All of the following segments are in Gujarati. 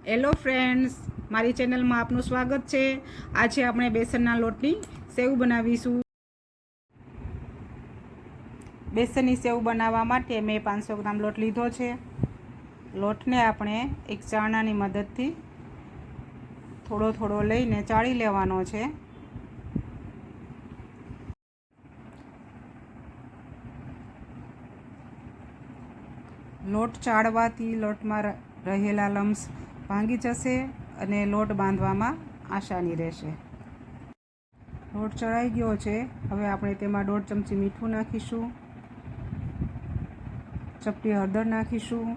હેલો ફ્રેન્ડ્સ, મારી ચેનલમાં આપનું સ્વાગત છે। આજે આપણે બેસનના લોટની સેવ બનાવીશું। બેસનની સેવ બનાવવા માટે મેં 500 ગ્રામ લોટ લીધો છે। લોટને આપણે એક ચાળણાની મદદથી થોડો થોડો લઈને ચાળી લેવાનો છે। લોટ ચાળવાથી લોટમાં રહેલા લમ્સ ભાંગી જશે અને લોટ બાંધવામાં આસાની રહેશે। લોટ ચડાઈ ગયો છે। હવે આપણે તેમાં 1.5 ચમચી મીઠું નાખીશું, ચપટી હળદર નાખીશું।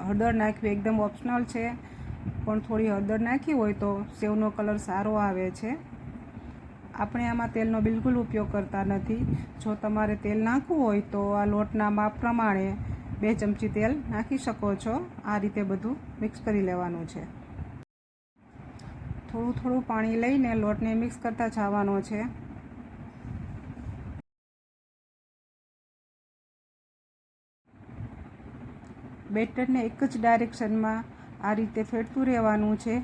હળદર નાખવી એકદમ ઓપ્શનલ છે, પણ થોડી હળદર નાખી હોય તો સેવનો કલર સારો આવે છે। આપણે આમાં તેલનો બિલકુલ ઉપયોગ કરતા નથી। જો તમારે તેલ નાખવું હોય તો આ લોટના માપ પ્રમાણે 2 ચમચી તેલ નાખી શકો છો। આ રીતે બધું મિક્સ કરી લેવાનું છે। થોડું થોડું પાણી લઈને લોટને મિક્સ કરતા જવાનો છે। બેટરને એક જ ડાયરેક્શનમાં આ રીતે ફેરતું રહેવાનું છે।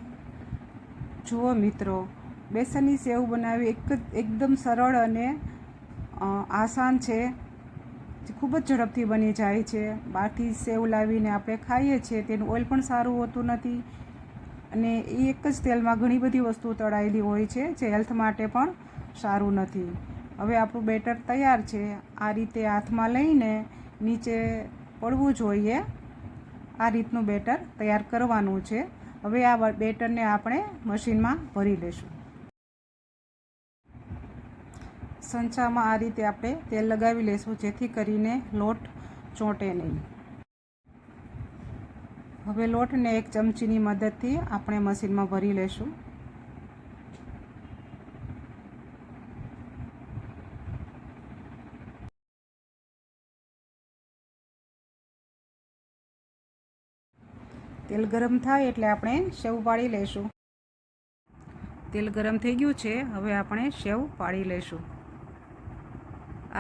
જુઓ મિત્રો, બેસનની સેવ બનાવવી એકદમ સરળ અને આસાન છે। ખૂબ જ ઝડપથી બની જાય છે। બહારથી સેવ લાવીને આપણે ખાઈએ છીએ તેનું ઓઇલ પણ સારું હોતું નથી અને એ એક જ તેલમાં ઘણી બધી વસ્તુ તળાયેલી હોય છે, જે હેલ્થ માટે પણ સારું નથી। હવે આપણું બેટર તૈયાર છે। આ રીતે હાથમાં લઈને નીચે પડવું જોઈએ, આ રીતનું બેટર તૈયાર કરવાનું છે। હવે આ બેટરને આપણે મશીનમાં ભરી લઈશું। સંચામાં આ રીતે આપણે તેલ લગાવી લઈશું, જેથી કરીને લોટ ચોંટે નહીં। હવે લોટને એક ચમચીની મદદથી આપણે મશીનમાં ભરી લઈશું। તેલ ગરમ થાય એટલે આપણે સેવ પાડી લઈશું। તેલ ગરમ થઈ ગયું છે। હવે આપણે સેવ પાડી લઈશું।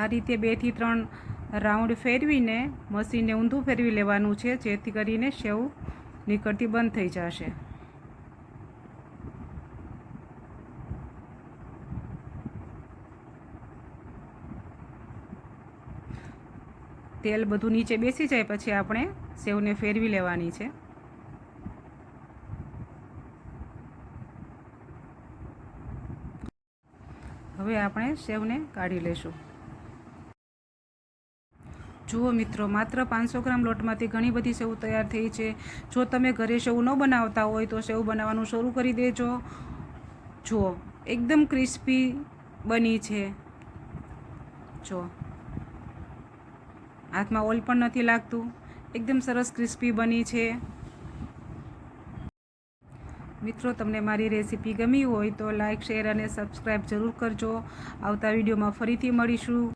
આ રીતે 2 થી 3 રાઉન્ડ ફેરવીને મશીનને ઊંધું ફેરવી લેવાનું છે, જેથી કરીને સેવ નીકળતી બંધ થઈ જશે। તેલ બધું નીચે બેસી જાય પછી આપણે સેવને ફેરવી લેવાની છે। હવે આપણે સેવને કાઢી લઈશું। જુઓ મિત્રો, માત્ર 500 ગ્રામ લોટમાંથી ઘણી બધી સેવ તૈયાર થઈ છે। જો તમે ઘરે સેવ ન બનાવતા હોય તો સેવ બનાવવાનું શરૂ કરી દેજો। જુઓ, એકદમ ક્રિસ્પી બની છે। જો હાથમાં ઓઇલ પણ નથી લાગતું, એકદમ સરસ ક્રિસ્પી બની છે। મિત્રો, તમને મારી રેસીપી ગમી હોય તો લાઇક, શેર અને સબસ્ક્રાઈબ જરૂર કરજો। આવતા વિડીયોમાં ફરીથી મળીશું।